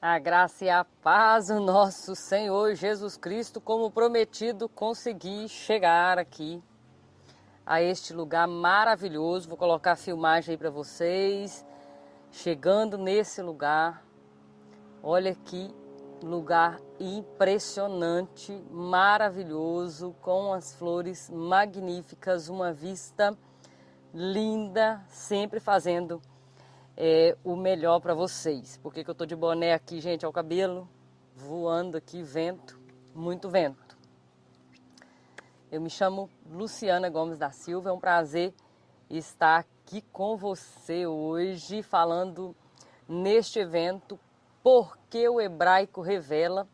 A graça e a paz do nosso Senhor Jesus Cristo, como prometido, consegui chegar aqui a este lugar maravilhoso. Vou colocar a filmagem aí para vocês. Chegando nesse lugar, olha que lugar impressionante, maravilhoso, com as flores magníficas, uma vista linda, sempre fazendo o melhor para vocês. Por que eu tô de boné aqui, gente? É o cabelo voando aqui, vento, muito vento. Eu me chamo Luciana Gomes da Silva, é um prazer estar aqui com você hoje, falando neste evento Porque o Hebraico Revela.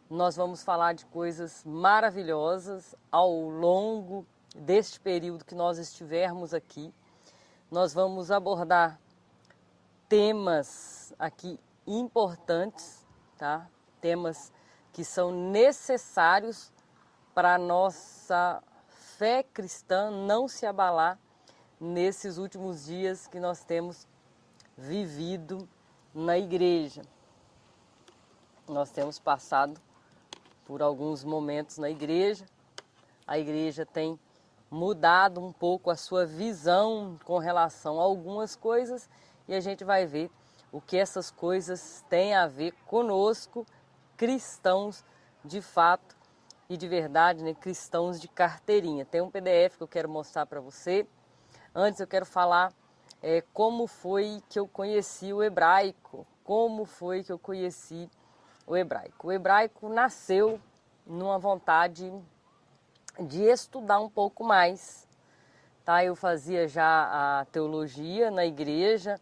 Nós vamos falar de coisas maravilhosas ao longo deste período que nós estivermos aqui. Nós vamos abordar temas aqui importantes, tá? Temas que são necessários para a nossa fé cristã não se abalar nesses últimos dias que nós temos vivido na igreja. Nós temos passado por alguns momentos na igreja. A igreja tem mudado um pouco a sua visão com relação a algumas coisas e a gente vai ver o que essas coisas têm a ver conosco, cristãos de fato e de verdade, né? Cristãos de carteirinha. Tem um PDF que eu quero mostrar para você. Antes eu quero falar como foi que eu conheci o hebraico, como foi que eu conheci o hebraico. O hebraico nasceu numa vontade de estudar um pouco mais, tá? Eu fazia já a teologia na igreja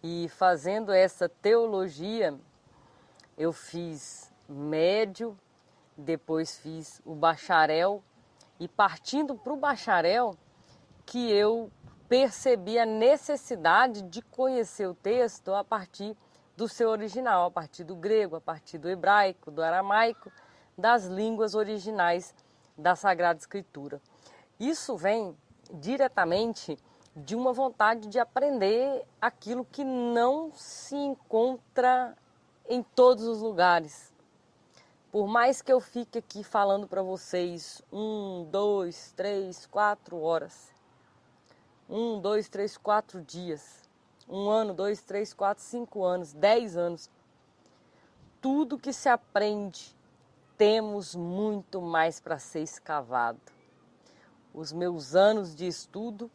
e fazendo essa teologia eu fiz médio, depois fiz o bacharel e partindo para o bacharel que eu percebi a necessidade de conhecer o texto a partir do seu original, a partir do grego, a partir do hebraico, do aramaico, das línguas originais da Sagrada Escritura. Isso vem diretamente de uma vontade de aprender aquilo que não se encontra em todos os lugares. Por mais que eu fique aqui falando para vocês 1, 2, 3, 4 horas, 1, 2, 3, 4 dias, 1 ano, 2, 3, 4, 5 anos, 10 anos, tudo que se aprende, temos muito mais para ser escavado. Os meus anos de estudo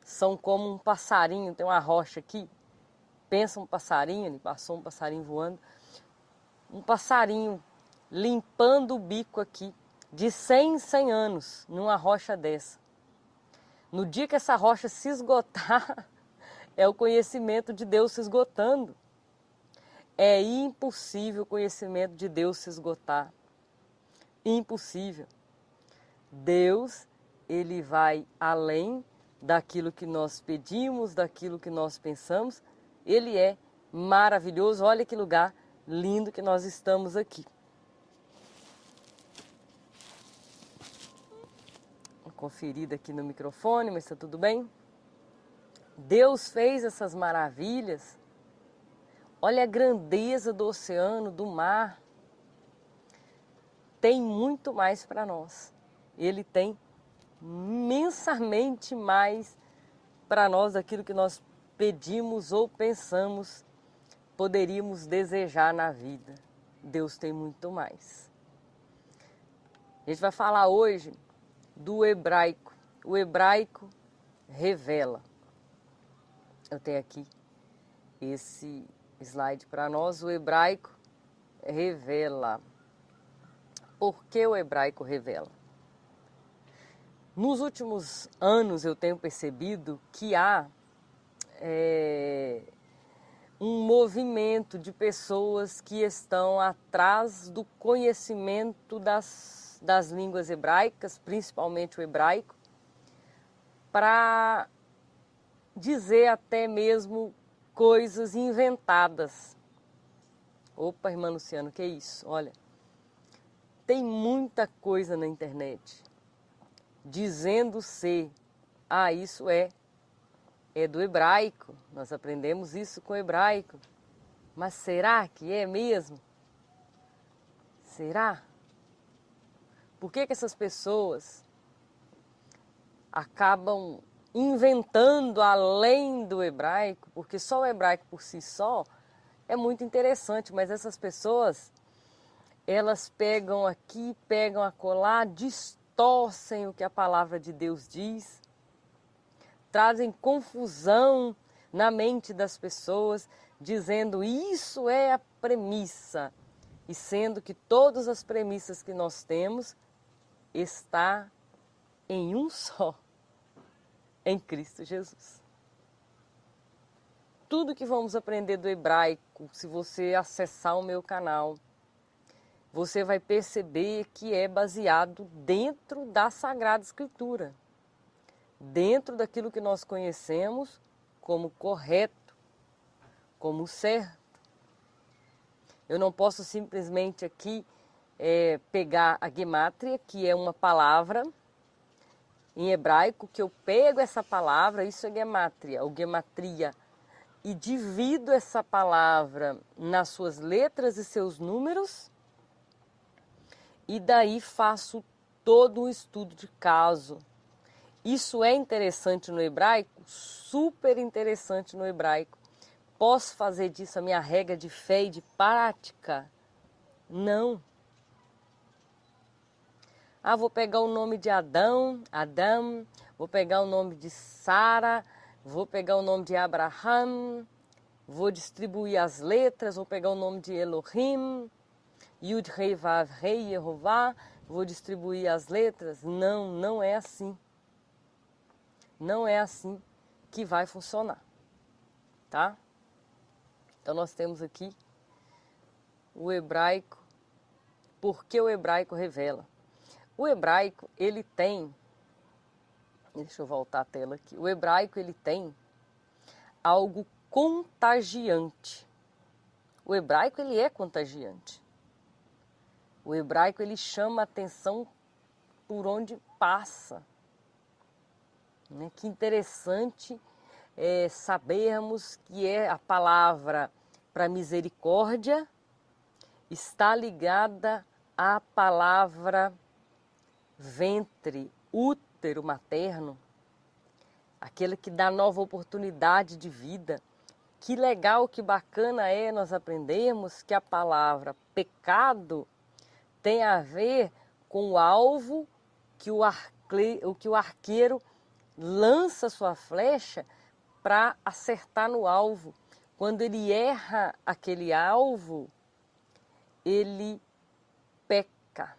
são como um passarinho, tem uma rocha aqui, pensa um passarinho, ele passou um passarinho voando, um passarinho limpando o bico aqui, de 100 em 100 anos, numa rocha dessa. No dia que essa rocha se esgotar, é o conhecimento de Deus se esgotando. É impossível o conhecimento de Deus se esgotar. Impossível. Deus, ele vai além daquilo que nós pedimos, daquilo que nós pensamos. Ele é maravilhoso. Olha que lugar lindo que nós estamos aqui. Uma conferida aqui no microfone, mas está tudo bem? Deus fez essas maravilhas. Olha a grandeza do oceano, do mar. Tem muito mais para nós. Ele tem imensamente mais para nós daquilo que nós pedimos ou pensamos, poderíamos desejar na vida. Deus tem muito mais. A gente vai falar hoje do hebraico. O hebraico revela. Eu tenho aqui esse slide para nós. O hebraico revela. Por que o hebraico revela? Nos últimos anos eu tenho percebido que há um movimento de pessoas que estão atrás do conhecimento das línguas hebraicas, principalmente o hebraico, para dizer até mesmo coisas inventadas. Opa, irmã Luciana, que é isso? Olha, tem muita coisa na internet dizendo ser, isso é do hebraico, nós aprendemos isso com o hebraico. Mas será que é mesmo? Será? Por que essas pessoas acabam inventando além do hebraico? Porque só o hebraico por si só é muito interessante, mas essas pessoas, elas pegam aqui, pegam acolá, distorcem o que a palavra de Deus diz, trazem confusão na mente das pessoas, dizendo isso é a premissa, e sendo que todas as premissas que nós temos está em um só, em Cristo Jesus. Tudo que vamos aprender do hebraico, se você acessar o meu canal, você vai perceber que é baseado dentro da Sagrada Escritura, dentro daquilo que nós conhecemos como correto, como certo. Eu não posso simplesmente aqui pegar a gemátria, que é uma palavra em hebraico, que eu pego essa palavra, isso é gemátria, ou gematria, e divido essa palavra nas suas letras e seus números, e daí faço todo um estudo de caso. Isso é interessante no hebraico? Super interessante no hebraico. Posso fazer disso a minha regra de fé e de prática? Não. Ah, vou pegar o nome de Adão, vou pegar o nome de Sara, vou pegar o nome de Abraham, vou distribuir as letras, vou pegar o nome de Elohim, Yud Rei Vav Rei Yehová, vou distribuir as letras. Não, não é assim. Não é assim que vai funcionar, tá? Então nós temos aqui o hebraico, porque o hebraico revela. O hebraico, ele tem, deixa eu voltar a tela aqui, o hebraico, ele tem algo contagiante. O hebraico, ele é contagiante. O hebraico, ele chama a atenção por onde passa. Né? Que interessante sabermos que a palavra para misericórdia está ligada à palavra ventre, útero materno, aquele que dá nova oportunidade de vida. Que legal, que bacana é nós aprendermos que a palavra pecado tem a ver com o alvo que o arqueiro lança sua flecha para acertar no alvo. Quando ele erra aquele alvo, ele peca.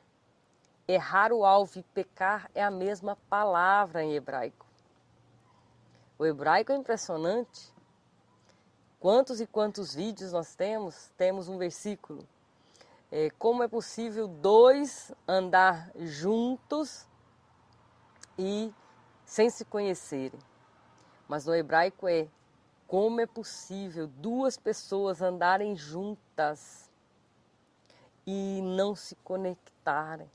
Errar o alvo e pecar é a mesma palavra em hebraico. O hebraico é impressionante. Quantos e quantos vídeos nós temos? Temos um versículo. Como é possível dois andar juntos e sem se conhecerem? Mas no hebraico como é possível duas pessoas andarem juntas e não se conectarem?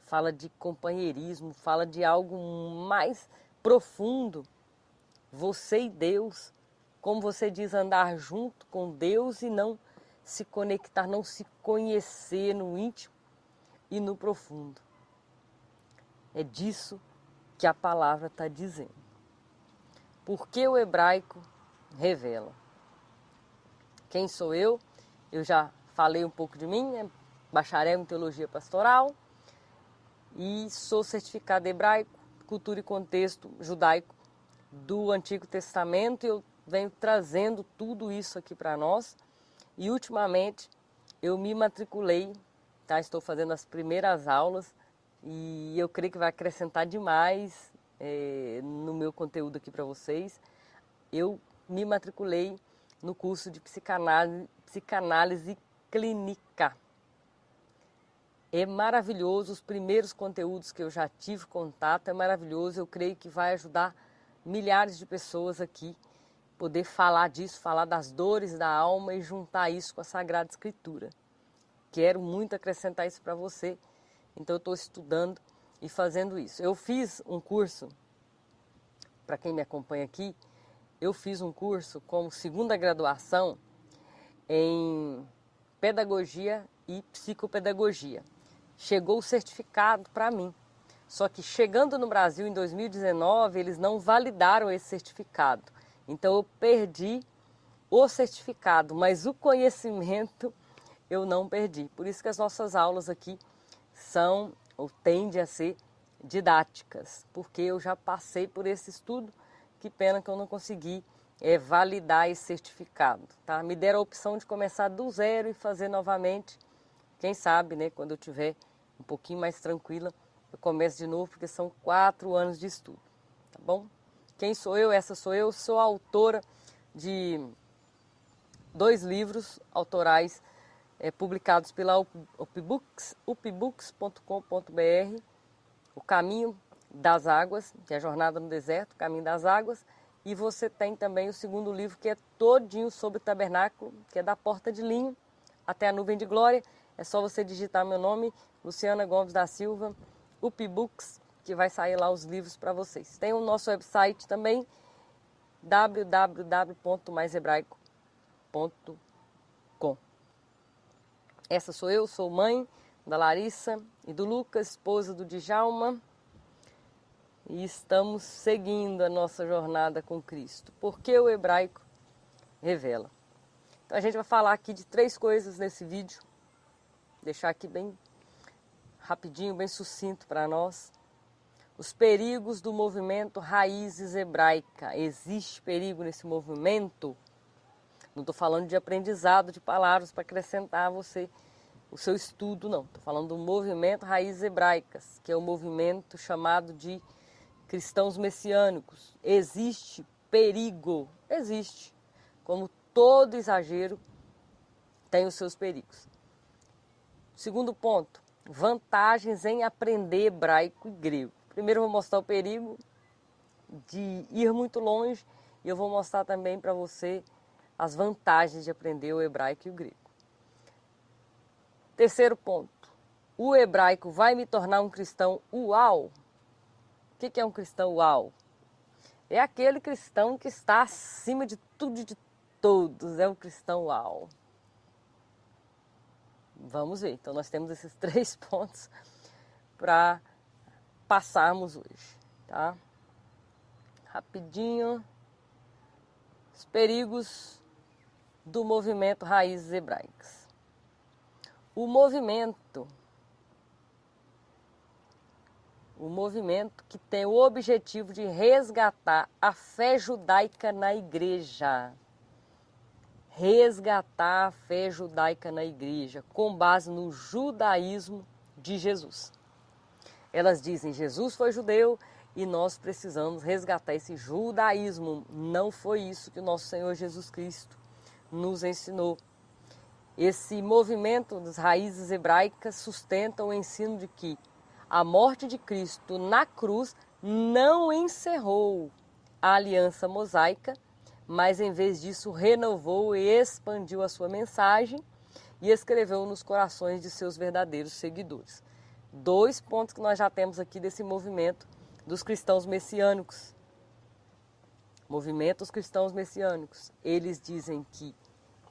Fala de companheirismo, fala de algo mais profundo. Você e Deus, como você diz, andar junto com Deus e não se conectar, não se conhecer no íntimo e no profundo. É disso que a palavra está dizendo. Porque o hebraico revela. Quem sou eu? Eu já falei um pouco de mim, né? Bacharel em Teologia Pastoral e sou certificado hebraico, cultura e contexto judaico do Antigo Testamento. Eu venho trazendo tudo isso aqui para nós e ultimamente eu me matriculei, tá? Estou fazendo as primeiras aulas e eu creio que vai acrescentar demais no meu conteúdo aqui para vocês. Eu me matriculei no curso de psicanálise clínica. É maravilhoso, os primeiros conteúdos que eu já tive contato, é maravilhoso. Eu creio que vai ajudar milhares de pessoas aqui, poder falar disso, falar das dores da alma e juntar isso com a Sagrada Escritura. Quero muito acrescentar isso para você, então eu estou estudando e fazendo isso. Eu fiz um curso, para quem me acompanha aqui, eu fiz um curso como segunda graduação em pedagogia e psicopedagogia. Chegou o certificado para mim. Só que chegando no Brasil em 2019, eles não validaram esse certificado. Então eu perdi o certificado, mas o conhecimento eu não perdi. Por isso que as nossas aulas aqui são ou tendem a ser didáticas, porque eu já passei por esse estudo. Que pena que eu não consegui validar esse certificado, tá? Me deram a opção de começar do zero e fazer novamente. Quem sabe, né, quando eu tiver um pouquinho mais tranquila, eu começo de novo, porque são 4 anos de estudo, tá bom? Quem sou eu? Essa sou eu, sou autora de 2 livros autorais publicados pela upbooks.com.br, O Caminho das Águas, que é a Jornada no Deserto, Caminho das Águas, e você tem também o segundo livro, que é todinho sobre o tabernáculo, que é da Porta de Linho até a Nuvem de Glória. É só você digitar meu nome, Luciana Gomes da Silva, upbooks, que vai sair lá os livros para vocês. Tem o nosso website também, www.maisebraico.com. Essa sou eu, sou mãe da Larissa e do Lucas, esposa do Djalma, e estamos seguindo a nossa jornada com Cristo, porque o hebraico revela. Então a gente vai falar aqui de 3 coisas nesse vídeo, deixar aqui bem rapidinho, bem sucinto para nós. Os perigos do movimento Raízes Hebraica. Existe perigo nesse movimento? Não estou falando de aprendizado de palavras para acrescentar a você o seu estudo, não. Estou falando do movimento Raízes Hebraicas, que é o movimento chamado de cristãos messiânicos. Existe perigo? Existe. Como todo exagero tem os seus perigos. Segundo ponto, vantagens em aprender hebraico e grego. Primeiro eu vou mostrar o perigo de ir muito longe e eu vou mostrar também para você as vantagens de aprender o hebraico e o grego. Terceiro ponto, o hebraico vai me tornar um cristão uau? O que é um cristão uau? É aquele cristão que está acima de tudo e de todos, é um cristão uau. Vamos ver, então nós temos esses 3 pontos para passarmos hoje, tá? Rapidinho, os perigos do movimento Raízes Hebraicas. O movimento que tem o objetivo de resgatar a fé judaica na igreja. Resgatar a fé judaica na igreja, com base no judaísmo de Jesus. Elas dizem, Jesus foi judeu e nós precisamos resgatar esse judaísmo. Não foi isso que o nosso Senhor Jesus Cristo nos ensinou. Esse movimento das raízes hebraicas sustenta o ensino de que a morte de Cristo na cruz não encerrou a aliança mosaica, mas em vez disso renovou e expandiu a sua mensagem e escreveu nos corações de seus verdadeiros seguidores. 2 pontos que nós já temos aqui desse movimento dos cristãos messiânicos. Movimento dos cristãos messiânicos. Eles dizem que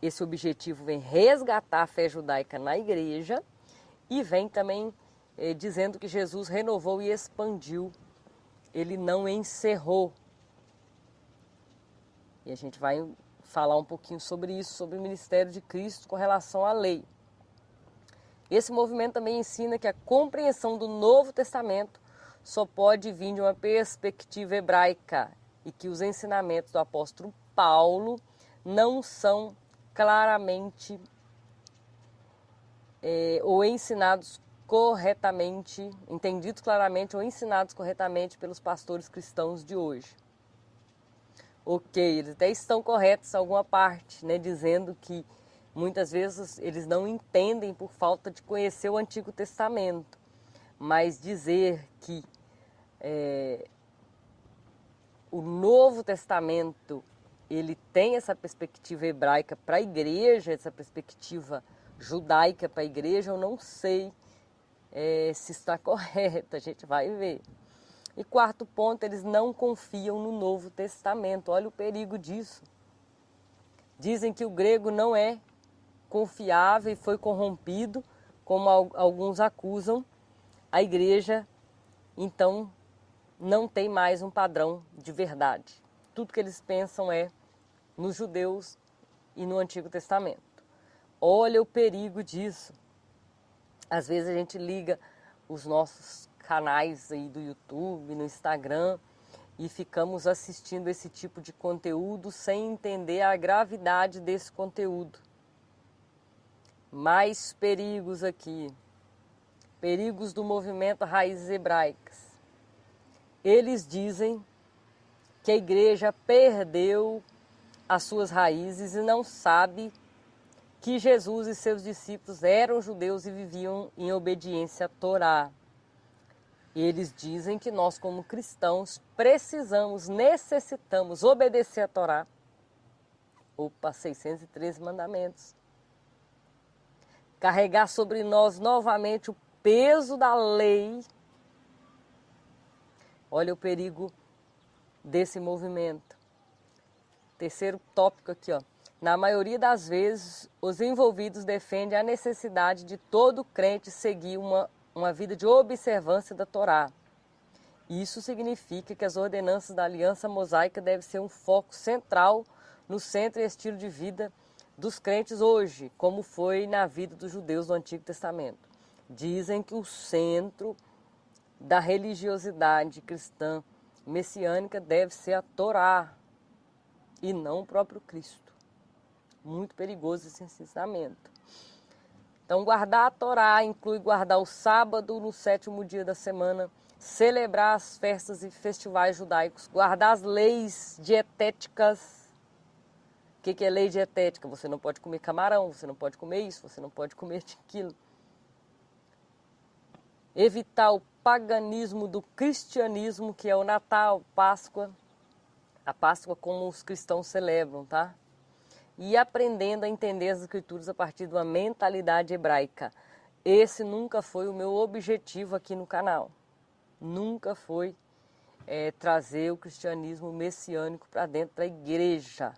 esse objetivo vem resgatar a fé judaica na igreja e vem também dizendo que Jesus renovou e expandiu. Ele não encerrou. E a gente vai falar um pouquinho sobre isso, sobre o ministério de Cristo com relação à lei. Esse movimento também ensina que a compreensão do Novo Testamento só pode vir de uma perspectiva hebraica e que os ensinamentos do apóstolo Paulo não são claramente ou ensinados corretamente, entendidos claramente ou ensinados corretamente pelos pastores cristãos de hoje. Ok, eles até estão corretos em alguma parte, né, dizendo que muitas vezes eles não entendem por falta de conhecer o Antigo Testamento, mas dizer que o Novo Testamento ele tem essa perspectiva hebraica para a igreja, essa perspectiva judaica para a igreja, eu não sei se está correto, a gente vai ver. E 4º ponto, eles não confiam no Novo Testamento. Olha o perigo disso. Dizem que o grego não é confiável e foi corrompido, como alguns acusam, a igreja, então, não tem mais um padrão de verdade. Tudo que eles pensam é nos judeus e no Antigo Testamento. Olha o perigo disso. Às vezes a gente liga os nossos canais aí do YouTube, no Instagram, e ficamos assistindo esse tipo de conteúdo sem entender a gravidade desse conteúdo. Mais perigos aqui. Perigos do movimento Raízes Hebraicas. Eles dizem que a igreja perdeu as suas raízes e não sabe que Jesus e seus discípulos eram judeus e viviam em obediência à Torá. E eles dizem que nós, como cristãos, necessitamos obedecer à Torá. Opa, 613 mandamentos. Carregar sobre nós novamente o peso da lei. Olha o perigo desse movimento. Terceiro tópico aqui, ó. Na maioria das vezes, os envolvidos defendem a necessidade de todo crente seguir uma vida de observância da Torá. Isso significa que as ordenanças da Aliança Mosaica devem ser um foco central no centro e estilo de vida dos crentes hoje, como foi na vida dos judeus do Antigo Testamento. Dizem que o centro da religiosidade cristã messiânica deve ser a Torá e não o próprio Cristo. Muito perigoso esse ensinamento. Então, guardar a Torá inclui guardar o sábado no 7º dia da semana, celebrar as festas e festivais judaicos, guardar as leis dietéticas. O que é lei dietética? Você não pode comer camarão, você não pode comer isso, você não pode comer aquilo. Evitar o paganismo do cristianismo, que é o Natal, Páscoa. A Páscoa como os cristãos celebram, tá? E aprendendo a entender as escrituras a partir de uma mentalidade hebraica. Esse nunca foi o meu objetivo aqui no canal. Nunca foi trazer o cristianismo messiânico para dentro da igreja.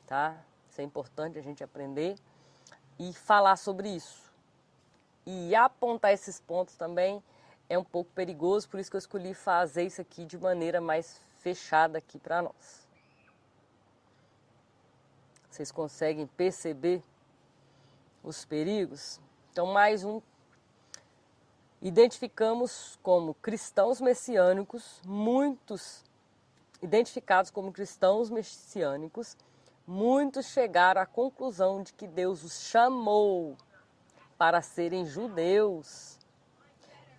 Tá? Isso é importante a gente aprender e falar sobre isso. E apontar esses pontos também é um pouco perigoso, por isso que eu escolhi fazer isso aqui de maneira mais fechada aqui para nós. Vocês conseguem perceber os perigos? Então, mais um. Identificamos como cristãos messiânicos, muitos identificados como cristãos messiânicos, muitos chegaram à conclusão de que Deus os chamou para serem judeus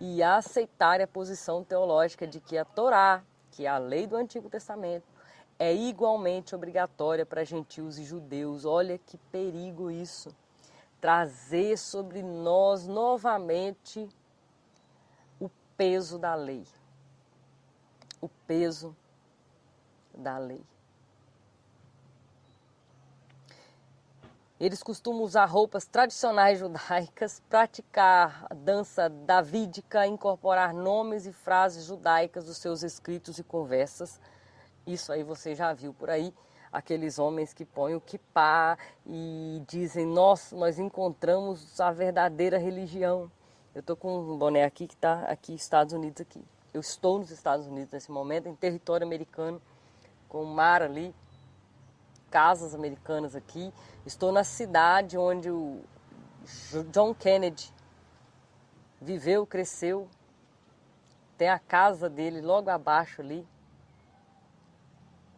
e aceitarem a posição teológica de que a Torá, que é a lei do Antigo Testamento, é igualmente obrigatória para gentios e judeus. Olha que perigo isso. Trazer sobre nós novamente o peso da lei. O peso da lei. Eles costumam usar roupas tradicionais judaicas, praticar a dança davídica, incorporar nomes e frases judaicas dos seus escritos e conversas. Isso aí você já viu por aí, aqueles homens que põem o quipá e dizem, nossa, nós encontramos a verdadeira religião. Eu estou com um boné aqui que está aqui nos Estados Unidos aqui. Eu estou nos Estados Unidos nesse momento, em território americano, com o mar ali, casas americanas aqui. Estou na cidade onde o John Kennedy viveu, cresceu. Tem a casa dele logo abaixo ali.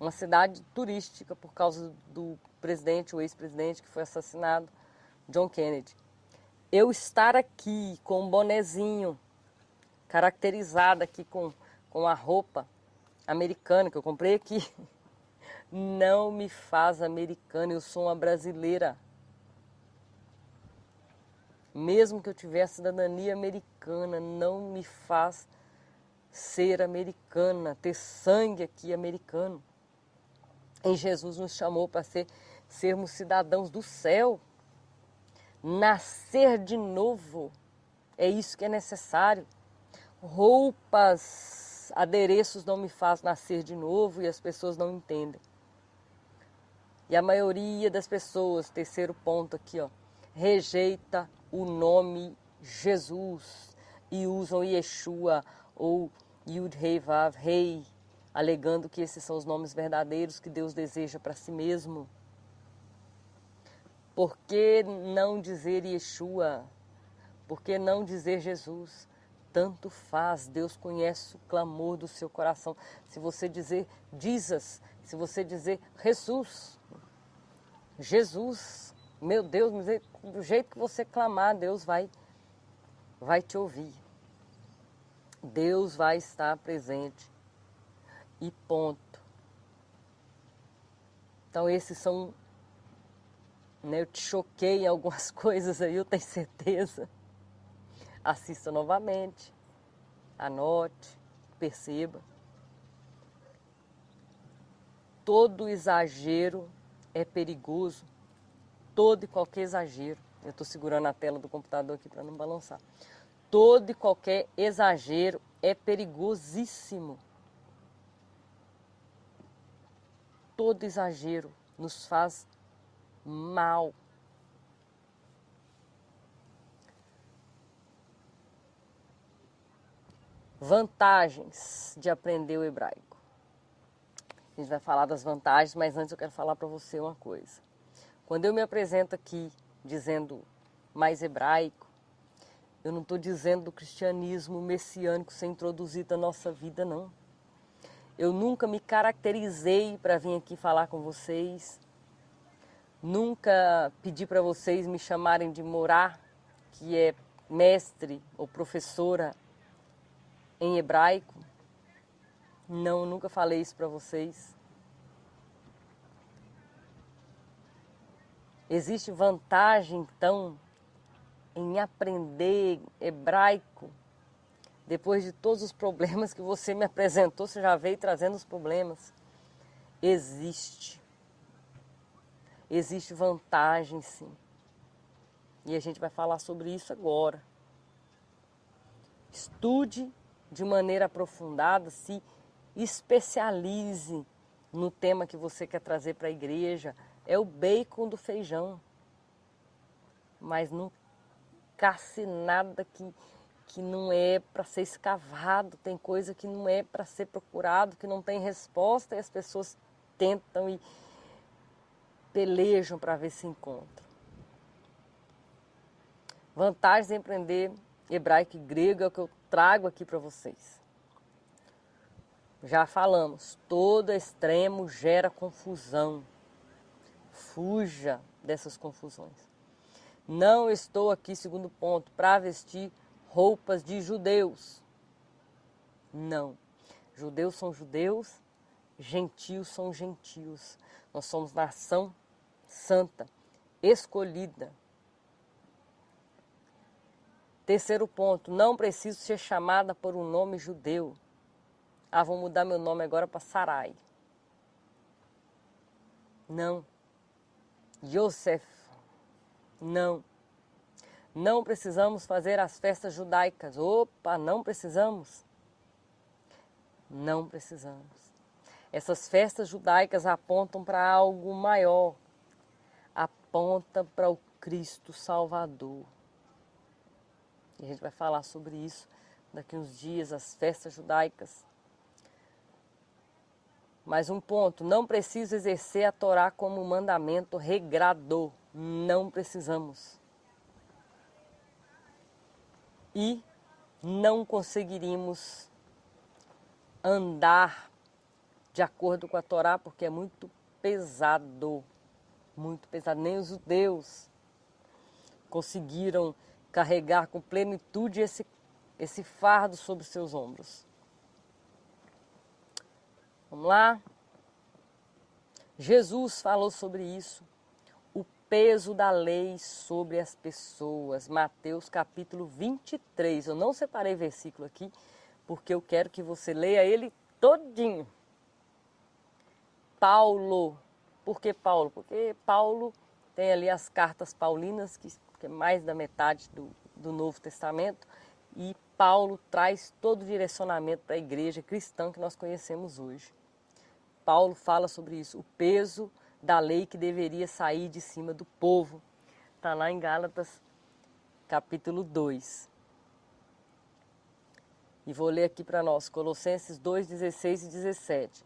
Uma cidade turística por causa do presidente, o ex-presidente que foi assassinado, John Kennedy. Eu estar aqui com um bonezinho, caracterizado aqui com a roupa americana que eu comprei aqui, não me faz americana, eu sou uma brasileira. Mesmo que eu tivesse cidadania americana, não me faz ser americana, ter sangue aqui americano. E Jesus nos chamou para sermos cidadãos do céu. Nascer de novo, é isso que é necessário. Roupas, adereços não me faz nascer de novo e as pessoas não entendem. E a maioria das pessoas, terceiro ponto aqui, ó, rejeita o nome Jesus e usam Yeshua ou Yud-Hei Vav, Rei, alegando que esses são os nomes verdadeiros que Deus deseja para si mesmo. Por que não dizer Yeshua? Por que não dizer Jesus? Tanto faz, Deus conhece o clamor do seu coração. Se você dizer Jesus, se você dizer Jesus, Jesus, meu Deus, do jeito que você clamar, Deus vai te ouvir. Deus vai estar presente. E ponto. Então esses são, né, eu te choquei em algumas coisas aí, eu tenho certeza. Assista novamente, anote, perceba. Todo exagero é perigoso, todo e qualquer exagero. Eu estou segurando a tela do computador aqui para não balançar. Todo e qualquer exagero é perigosíssimo. Todo exagero nos faz mal. Vantagens de aprender o hebraico. A gente vai falar das vantagens, mas antes eu quero falar para você uma coisa. Quando eu me apresento aqui dizendo mais hebraico, eu não estou dizendo do cristianismo messiânico ser introduzido na nossa vida, não. Eu nunca me caracterizei para vir aqui falar com vocês. Nunca pedi para vocês me chamarem de Morá, que é mestre ou professora em hebraico. Não, nunca falei isso para vocês. Existe vantagem, então, em aprender hebraico, depois de todos os problemas que você me apresentou, você já veio trazendo os problemas. Existe vantagem, sim. E a gente vai falar sobre isso agora. Estude de maneira aprofundada, se especialize no tema que você quer trazer para a igreja. É o bacon do feijão. Mas não casse nada que não é para ser escavado. Tem coisa que não é para ser procurado, que não tem resposta e as pessoas tentam e pelejam para ver se encontram. Vantagens em aprender hebraico e grego é o que eu trago aqui para vocês. Já falamos, todo extremo gera confusão. Fuja dessas confusões. Não estou aqui, segundo ponto, para vestir roupas de judeus. Não. Judeus são judeus, gentios são gentios. Nós somos nação santa, escolhida. Terceiro ponto, não preciso ser chamada por um nome judeu. Ah, vou mudar meu nome agora para Sarai. Não. Yosef. Não. Não precisamos fazer as festas judaicas. Opa, não precisamos. Não precisamos. Essas festas judaicas apontam para algo maior. Apontam para o Cristo Salvador. E a gente vai falar sobre isso daqui uns dias, as festas judaicas. Mais um ponto, não preciso exercer a Torá como mandamento regrado. Não precisamos. E não conseguiríamos andar de acordo com a Torá porque é muito pesado. Muito pesado. Nem os judeus conseguiram carregar com plenitude esse fardo sobre seus ombros. Vamos lá? Jesus falou sobre isso. O peso da lei sobre as pessoas. Mateus capítulo 23. Eu não separei versículo aqui, porque eu quero que você leia ele todinho. Paulo. Por que Paulo? Porque Paulo tem ali as cartas paulinas, que é mais da metade do Novo Testamento, e Paulo traz todo o direcionamento para a igreja cristã que nós conhecemos hoje. Paulo fala sobre isso, o peso da lei que deveria sair de cima do povo. Está lá em Gálatas, capítulo 2. E vou ler aqui para nós, Colossenses 2, 16 e 17.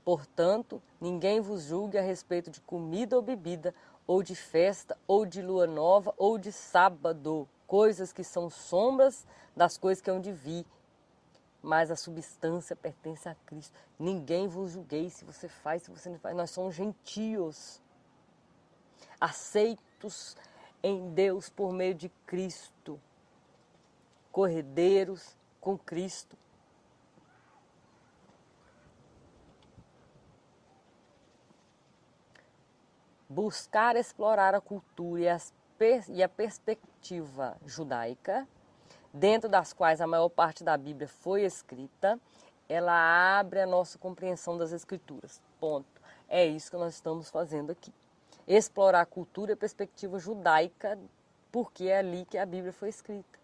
Portanto, ninguém vos julgue a respeito de comida ou bebida, ou de festa, ou de lua nova, ou de sábado, coisas que são sombras das coisas que hão de vir, mas a substância pertence a Cristo. Ninguém vos julguei se você faz, se você não faz. Nós somos gentios, aceitos em Deus por meio de Cristo, cordeiros com Cristo. Buscar explorar a cultura e a perspectiva judaica, dentro das quais a maior parte da Bíblia foi escrita, ela abre a nossa compreensão das Escrituras. Ponto. É isso que nós estamos fazendo aqui. Explorar a cultura e a perspectiva judaica, porque é ali que a Bíblia foi escrita.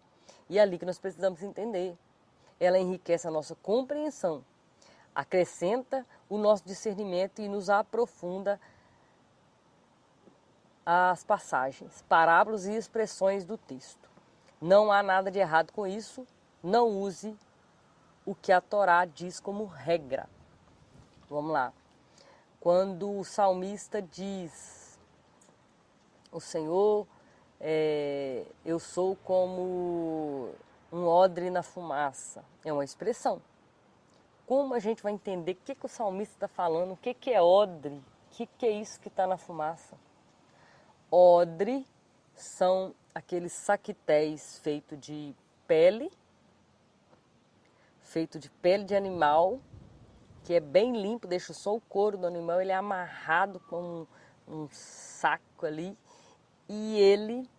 E é ali que nós precisamos entender. Ela enriquece a nossa compreensão, acrescenta o nosso discernimento e nos aprofunda as passagens, parábolas e expressões do texto. Não há nada de errado com isso, não use o que a Torá diz como regra. Vamos lá. Quando o salmista diz, o Senhor, eu sou como um odre na fumaça, é uma expressão. Como a gente vai entender o que o salmista está falando, o que é odre, o que é isso que está na fumaça? Odre são aqueles saquitéis feitos de pele de animal, que é bem limpo, deixa só o couro do animal, ele é amarrado com um saco ali e ele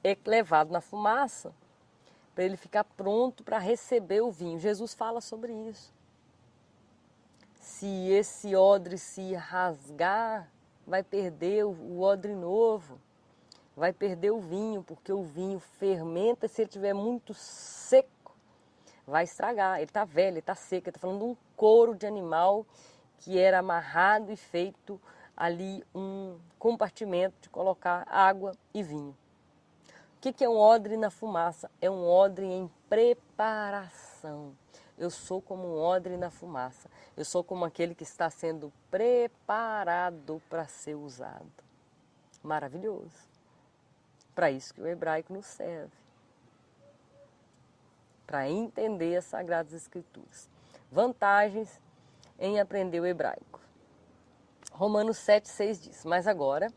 é levado na fumaça para ele ficar pronto para receber o vinho. Jesus fala sobre isso. Se esse odre se rasgar, vai perder o odre novo, vai perder o vinho, porque o vinho fermenta, se ele estiver muito seco, vai estragar. Ele está velho, ele está seco, ele está falando de um couro de animal que era amarrado e feito ali um compartimento de colocar água e vinho. O que é um odre na fumaça? É um odre em preparação. Eu sou como um odre na fumaça. Eu sou como aquele que está sendo preparado para ser usado. Maravilhoso. Para isso que o hebraico nos serve. Para entender as Sagradas Escrituras. Vantagens em aprender o hebraico. Romanos 7,6 diz, mas agora,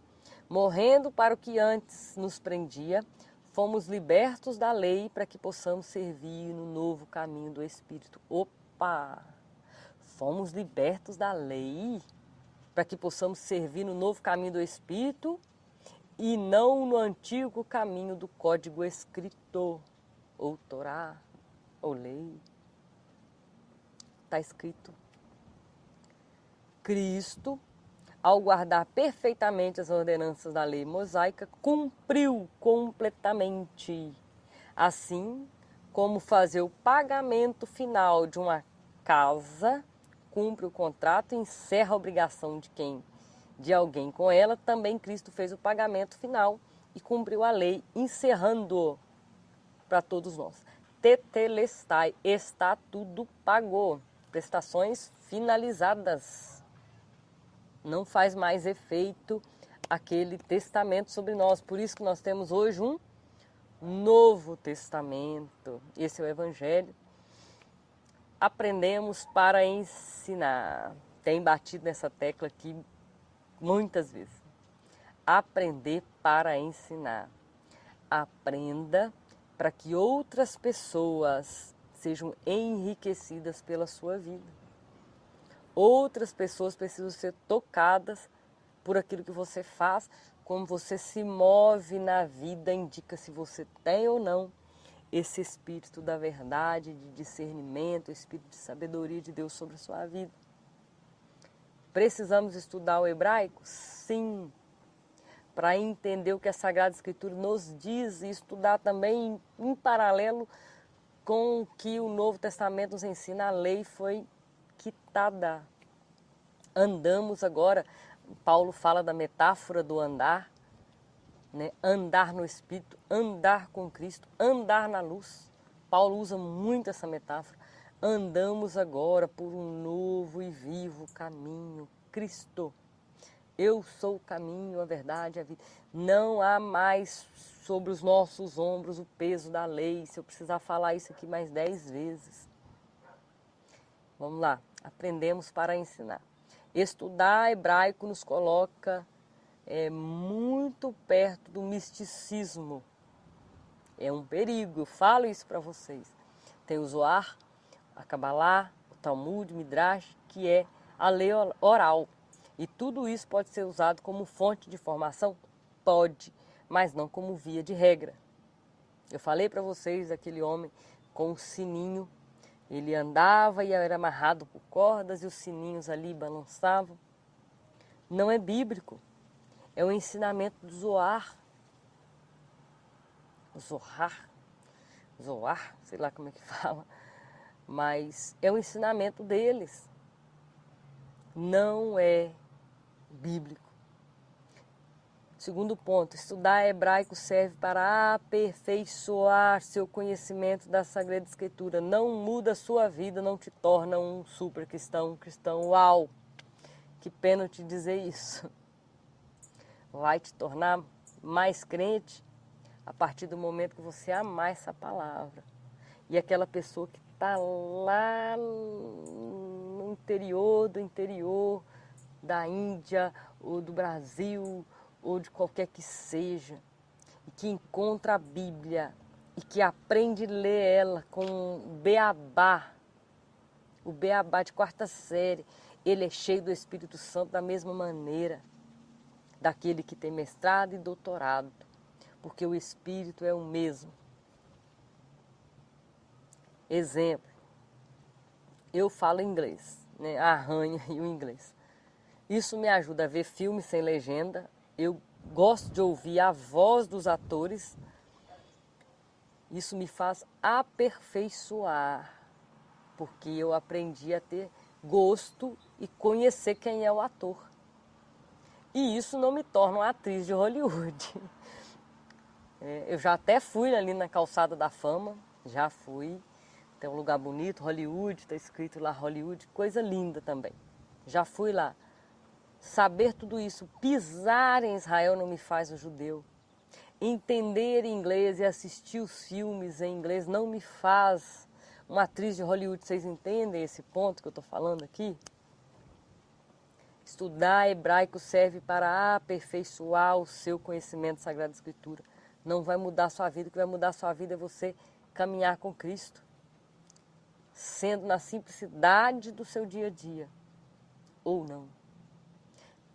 morrendo para o que antes nos prendia, fomos libertos da lei para que possamos servir no novo caminho do Espírito. Opa! Fomos libertos da lei para que possamos servir no novo caminho do Espírito e não no antigo caminho do código escrito, ou Torá, ou lei. Está escrito. Cristo, ao guardar perfeitamente as ordenanças da lei mosaica, cumpriu completamente. Assim como fazer o pagamento final de uma casa, cumpre o contrato e encerra a obrigação de alguém com ela, também Cristo fez o pagamento final e cumpriu a lei, encerrando para todos nós. Tetelestai, está tudo pago, prestações finalizadas. Não faz mais efeito aquele testamento sobre nós. Por isso que nós temos hoje um Novo Testamento. Esse é o Evangelho. Aprendemos para ensinar. Tem batido nessa tecla aqui muitas vezes. Aprender para ensinar. Aprenda para que outras pessoas sejam enriquecidas pela sua vida. Outras pessoas precisam ser tocadas por aquilo que você faz, como você se move na vida, indica se você tem ou não esse espírito da verdade, de discernimento, espírito de sabedoria de Deus sobre a sua vida. Precisamos estudar o hebraico? Sim. Para entender o que a Sagrada Escritura nos diz e estudar também em paralelo com o que o Novo Testamento nos ensina, a lei foi quitada. Andamos agora Paulo fala da metáfora do andar, né? Andar no Espírito, andar com Cristo, andar na luz. Paulo usa muito essa metáfora. Andamos agora por um novo e vivo caminho, Cristo. Eu sou o caminho, a verdade e a vida. Não há mais sobre os nossos ombros o peso da lei. Se eu precisar falar isso aqui mais 10 vezes. Vamos lá, aprendemos para ensinar. Estudar hebraico nos coloca muito perto do misticismo. É um perigo, eu falo isso para vocês. Tem o Zohar, a Kabbalah, o Talmud, o Midrash, que é a lei oral. E tudo isso pode ser usado como fonte de formação? Pode, mas não como via de regra. Eu falei para vocês daquele homem com o sininho. Ele andava e era amarrado por cordas e os sininhos ali balançavam. Não é bíblico. É o ensinamento do Zohar. Zohar, sei lá como é que fala. Mas é o ensinamento deles. Não é bíblico. Segundo ponto, estudar hebraico serve para aperfeiçoar seu conhecimento da Sagrada Escritura. Não muda a sua vida, não te torna um super cristão, um cristão uau. Que pena te dizer isso. Vai te tornar mais crente a partir do momento que você amar essa palavra. E aquela pessoa que está lá no interior do interior da Índia ou do Brasil ou de qualquer que seja, e que encontra a Bíblia e que aprende a ler ela com o beabá de quarta série, ele é cheio do Espírito Santo da mesma maneira daquele que tem mestrado e doutorado, porque o Espírito é o mesmo. Exemplo, eu falo inglês, né? Arranha e o inglês. Isso me ajuda a ver filmes sem legenda. Eu gosto de ouvir a voz dos atores. Isso me faz aperfeiçoar, porque eu aprendi a ter gosto e conhecer quem é o ator. E isso não me torna uma atriz de Hollywood. Eu já até fui ali na Calçada da Fama, já fui. Tem um lugar bonito, Hollywood, está escrito lá Hollywood, coisa linda também. Já fui lá. Saber tudo isso, pisar em Israel não me faz um judeu. Entender inglês e assistir os filmes em inglês não me faz uma atriz de Hollywood. Vocês entendem esse ponto que eu estou falando aqui? Estudar hebraico serve para aperfeiçoar o seu conhecimento da Sagrada Escritura. Não vai mudar a sua vida, o que vai mudar a sua vida é você caminhar com Cristo, sendo na simplicidade do seu dia a dia, ou não.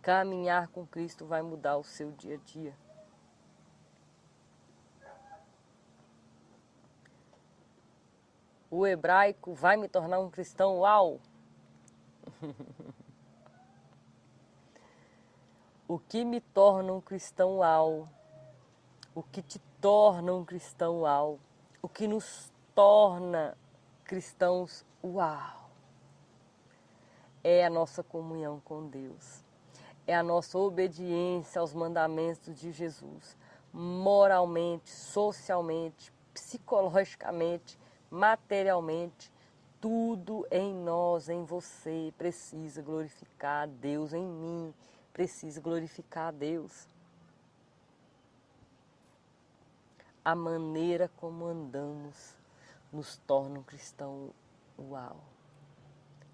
Caminhar com Cristo vai mudar o seu dia a dia. O hebraico vai me tornar um cristão uau? O que me torna um cristão uau? O que te torna um cristão uau? O que nos torna cristãos uau? É a nossa comunhão com Deus. É a nossa obediência aos mandamentos de Jesus. Moralmente, socialmente, psicologicamente, materialmente, tudo em nós, em você, precisa glorificar a Deus, em mim, precisa glorificar a Deus. A maneira como andamos nos torna um cristão uau.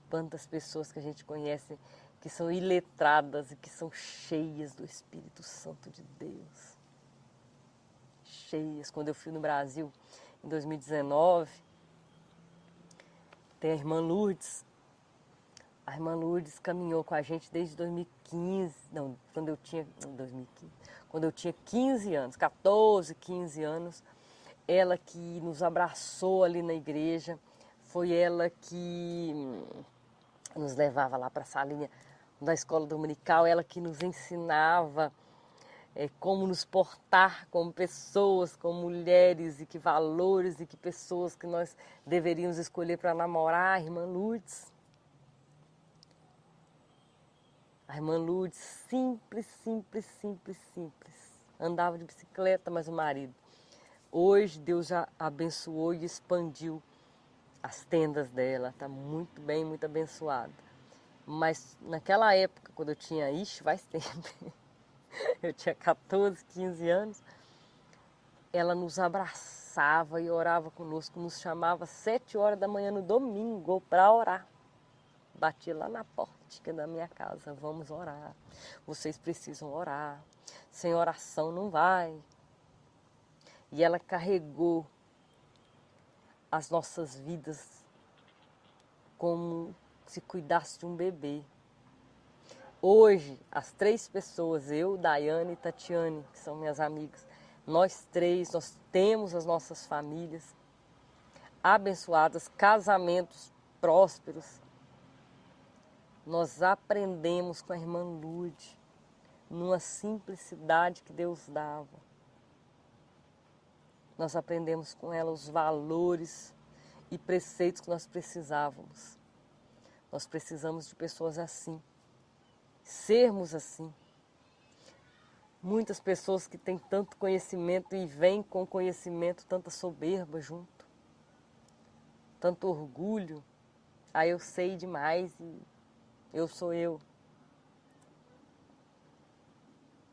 Quantas pessoas que a gente conhece que são iletradas e que são cheias do Espírito Santo de Deus. Cheias. Quando eu fui no Brasil em 2019, tem a irmã Lourdes. A irmã Lourdes caminhou com a gente desde 2015, não, quando eu tinha 15 anos, 14, 15 anos. Ela que nos abraçou ali na igreja, foi ela que nos levava lá para a salinha da escola dominical, ela que nos ensinava como nos portar como pessoas, como mulheres, e que valores e que pessoas que nós deveríamos escolher para namorar, a irmã Lourdes. A irmã Lourdes, simples, simples, simples, simples. Andava de bicicleta, mas o marido. Hoje Deus já abençoou e expandiu as tendas dela. Está muito bem, muito abençoada. Mas naquela época, quando eu tinha, faz tempo, eu tinha 14, 15 anos, ela nos abraçava e orava conosco, nos chamava às 7 horas da manhã no domingo para orar. Batia lá na porta da minha casa, vamos orar, vocês precisam orar, sem oração não vai. E ela carregou as nossas vidas como se cuidasse de um bebê. Hoje, as 3 pessoas, eu, Daiane e Tatiane, que são minhas amigas, nós 3, nós temos as nossas famílias abençoadas, casamentos prósperos. Nós aprendemos com a irmã Lourdes, numa simplicidade que Deus dava. Nós aprendemos com ela os valores e preceitos que nós precisávamos. Nós precisamos de pessoas assim, sermos assim. Muitas pessoas que têm tanto conhecimento e vêm com conhecimento, tanta soberba junto, tanto orgulho. Ah, eu sei demais e eu sou eu.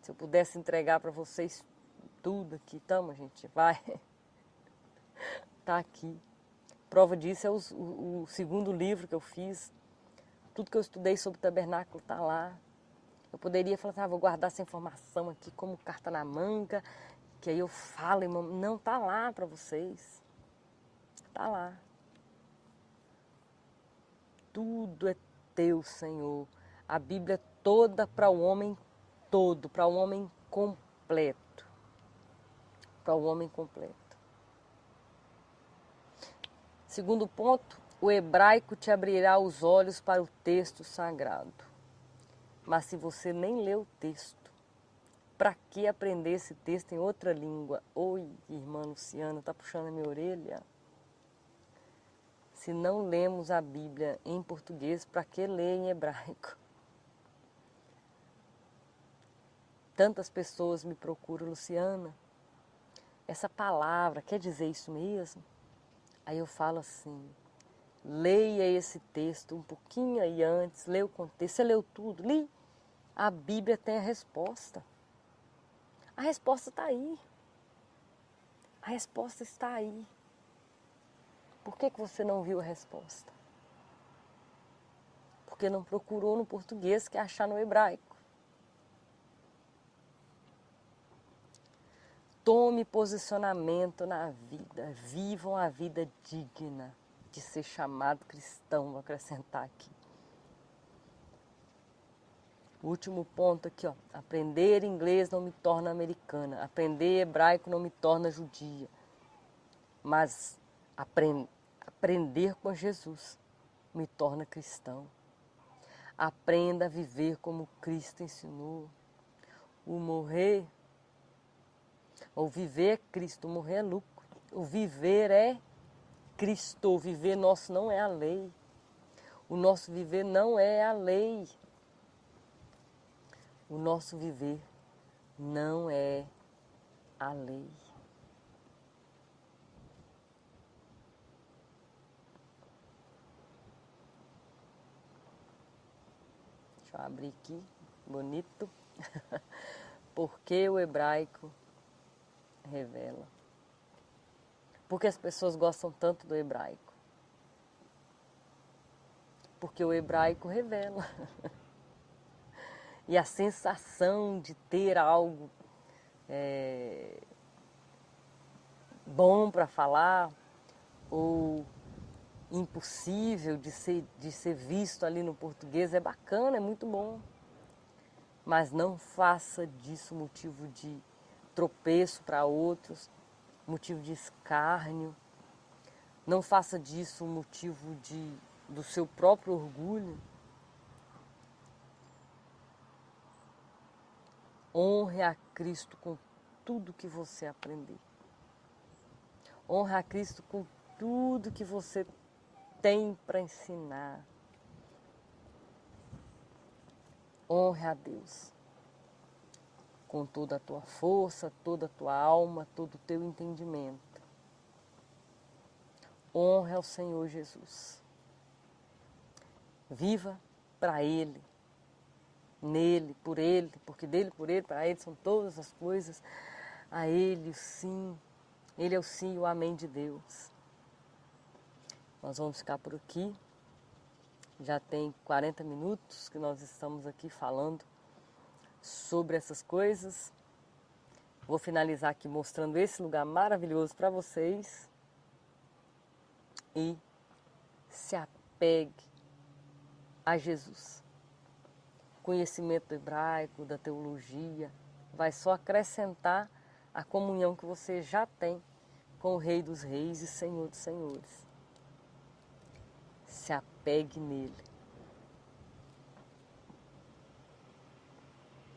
Se eu pudesse entregar para vocês tudo aqui, tamo, gente, vai. Tá aqui. Prova disso é o segundo livro que eu fiz. Tudo que eu estudei sobre o tabernáculo está lá. Eu poderia falar assim, vou guardar essa informação aqui como carta na manga, que aí eu falo, irmão. Não, tá lá para vocês. Tá lá. Tudo é teu, Senhor. A Bíblia é toda para o homem todo, para o homem completo. Para o homem completo. Segundo ponto, o hebraico te abrirá os olhos para o texto sagrado. Mas se você nem lê o texto, para que aprender esse texto em outra língua? Oi, irmã Luciana, tá puxando a minha orelha? Se não lemos a Bíblia em português, para que ler em hebraico? Tantas pessoas me procuram, Luciana, essa palavra quer dizer isso mesmo? Aí eu falo assim, leia esse texto um pouquinho aí antes, lê o contexto. Você leu tudo? Li. A Bíblia tem a resposta. A resposta está aí. A resposta está aí. Por que você não viu a resposta? Porque não procurou no português, quer achar no hebraico. Tome posicionamento na vida. Vivam a vida digna de ser chamado cristão, vou acrescentar aqui. O último ponto aqui, ó. Aprender inglês não me torna americana. Aprender hebraico não me torna judia. Mas aprender com Jesus me torna cristão. Aprenda a viver como Cristo ensinou. O morrer, ou viver é Cristo, o morrer é lucro. O viver é Cristo. O viver nosso não é a lei. O nosso viver não é a lei. O nosso viver não é a lei. Deixa eu abrir aqui, bonito. Porque o hebraico revela. Porque as pessoas gostam tanto do hebraico? Porque o hebraico revela. E a sensação de ter algo bom para falar, ou impossível de ser visto ali no português, é bacana, é muito bom. Mas não faça disso motivo de tropeço para outros, motivo de escárnio. Não faça disso motivo do seu próprio orgulho. Honre a Cristo com tudo que você aprender. Honre a Cristo com tudo que você tem para ensinar. Honre a Deus com toda a tua força, toda a tua alma, todo o teu entendimento. Honre ao Senhor Jesus. Viva para Ele, nele, por Ele, porque dele, por Ele, para Ele são todas as coisas. A Ele o sim, Ele é o sim e o amém de Deus. Nós vamos ficar por aqui. Já tem 40 minutos que nós estamos aqui falando sobre essas coisas. Vou finalizar aqui mostrando esse lugar maravilhoso para vocês. E se apegue a Jesus. Conhecimento do hebraico, da teologia, vai só acrescentar a comunhão que você já tem com o Rei dos Reis e Senhor dos Senhores. Se apegue nele.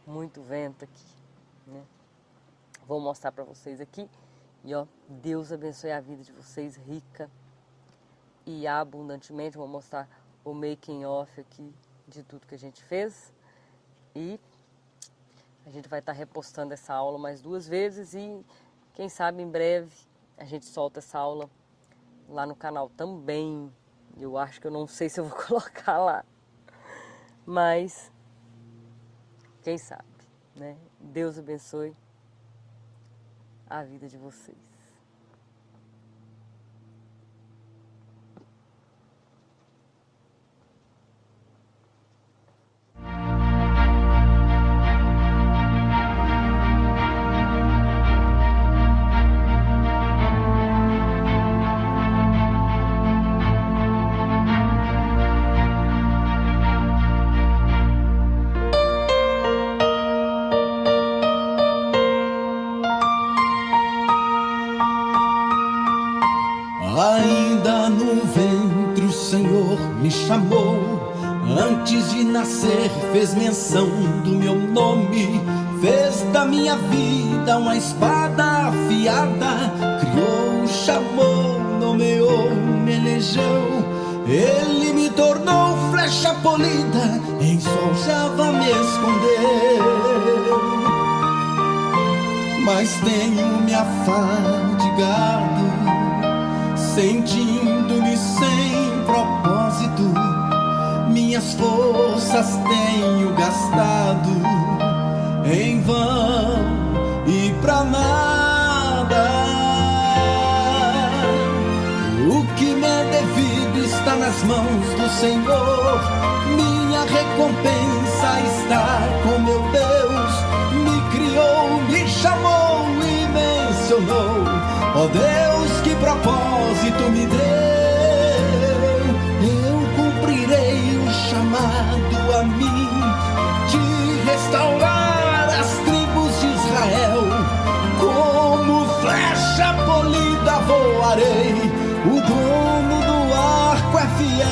Muito vento aqui, né? Vou mostrar para vocês aqui. E ó, Deus abençoe a vida de vocês rica e abundantemente. Vou mostrar o making off aqui de tudo que a gente fez. E a gente vai estar repostando essa aula mais 2 vezes. E quem sabe em breve a gente solta essa aula lá no canal também. Eu acho que eu não sei se eu vou colocar lá. Mas quem sabe, né? Deus abençoe a vida de vocês. Ainda no ventre o Senhor me chamou. Antes de nascer fez menção do meu nome. Fez da minha vida uma espada afiada. Criou, chamou, nomeou, me elegeu. Ele me tornou flecha polida. Em sua aljava me escondeu. Mas tenho me afadigado, sentindo-me sem propósito. Minhas forças tenho gastado em vão e pra nada. O que me é devido está nas mãos do Senhor. Minha recompensa está com meu Deus. Me criou, me chamou e mencionou. Ó Deus, que propósito me deu. Eu cumprirei o chamado a mim de restaurar as tribos de Israel. Como flecha polida voarei. O dono do arco é fiel.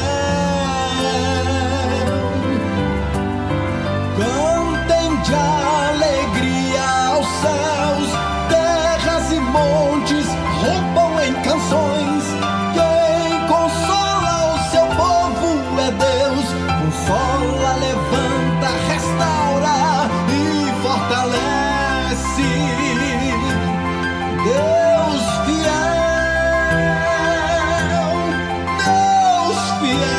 Cantem de alegria aos céus, terras e montes roubam em canções. Quem consola o seu povo é Deus. Consola, levanta, restaura e fortalece. Deus fiel, Deus fiel.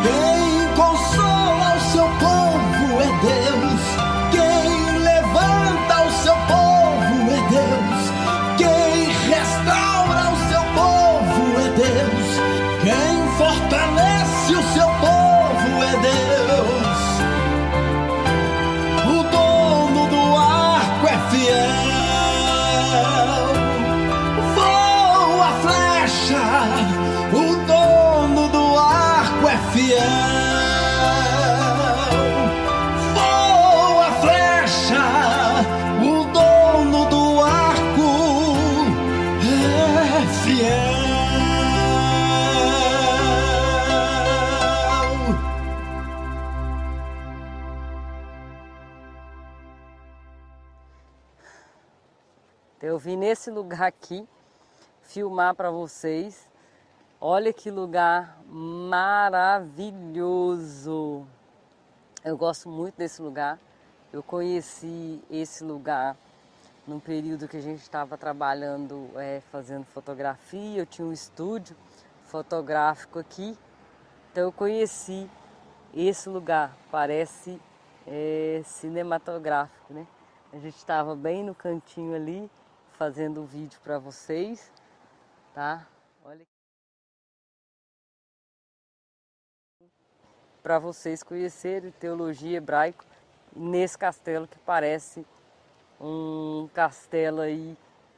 Quem consola o seu povo é Deus. Quem levanta o seu povo é Deus. Quem restaura o seu povo é Deus. Quem fortalece o seu povo é Deus. O dono do arco é fiel. Voa a flecha. O dono do arco é fiel. Voa a flecha. O dono do arco é fiel. Eu vim nesse lugar aqui filmar para vocês. Olha que lugar maravilhoso. Eu gosto muito desse lugar. Eu conheci esse lugar num período que a gente estava trabalhando, fazendo fotografia. Eu tinha um estúdio fotográfico aqui. Então eu conheci esse lugar. Parece cinematográfico, né? A gente estava bem no cantinho ali, fazendo o vídeo para vocês, tá? Olha, para vocês conhecerem teologia hebraica nesse castelo que parece um castelo aí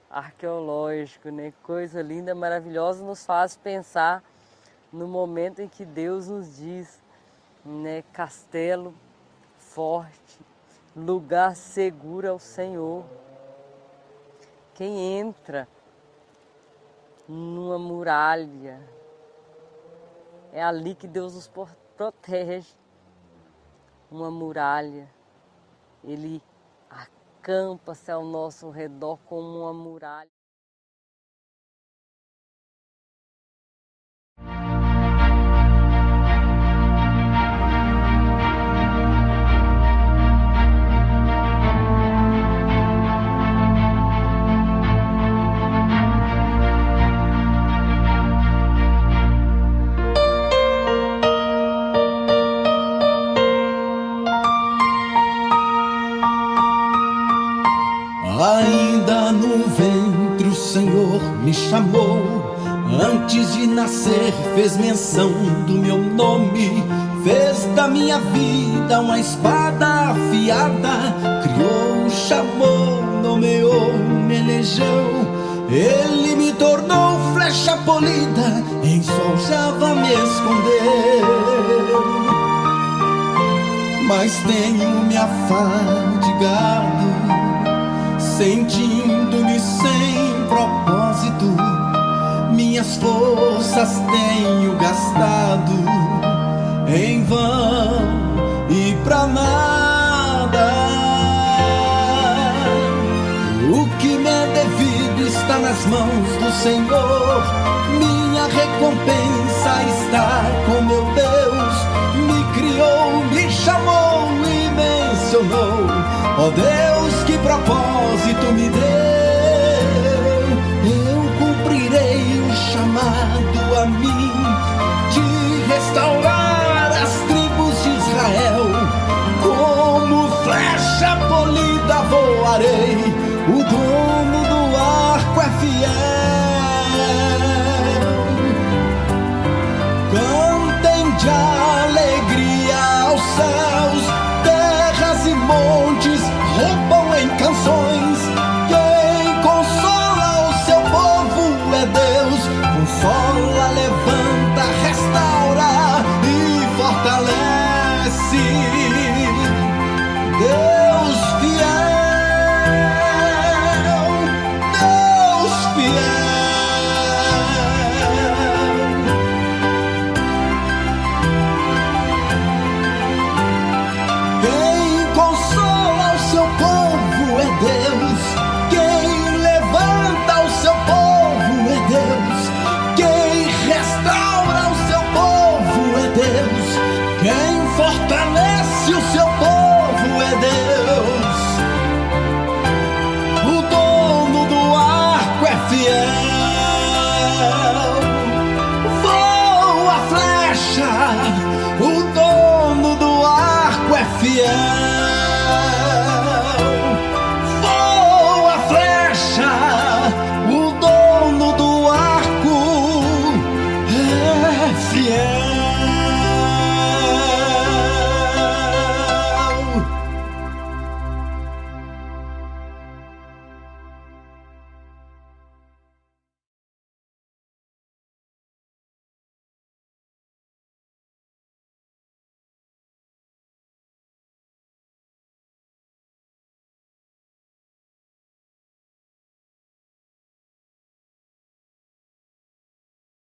arqueológico, né? Coisa linda, maravilhosa, nos faz pensar no momento em que Deus nos diz, né? Castelo forte, lugar seguro ao Senhor. Quem entra numa muralha, é ali que Deus nos protege. Uma muralha, Ele acampa-se ao nosso redor como uma muralha. Ainda no ventre o Senhor me chamou, antes de nascer fez menção do meu nome, fez da minha vida uma espada afiada, criou, chamou, nomeou, me elegeu, Ele me tornou flecha polida, em sol Java me escondeu. Mas tenho me afadigado, sentindo-me sem propósito, minhas forças tenho gastado em vão e pra nada. O que me é devido está nas mãos do Senhor, minha recompensa está com meu Deus. Me criou, me chamou e mencionou, ó Deus, que propósito me deu. Eu cumprirei o chamado a mim de restaurar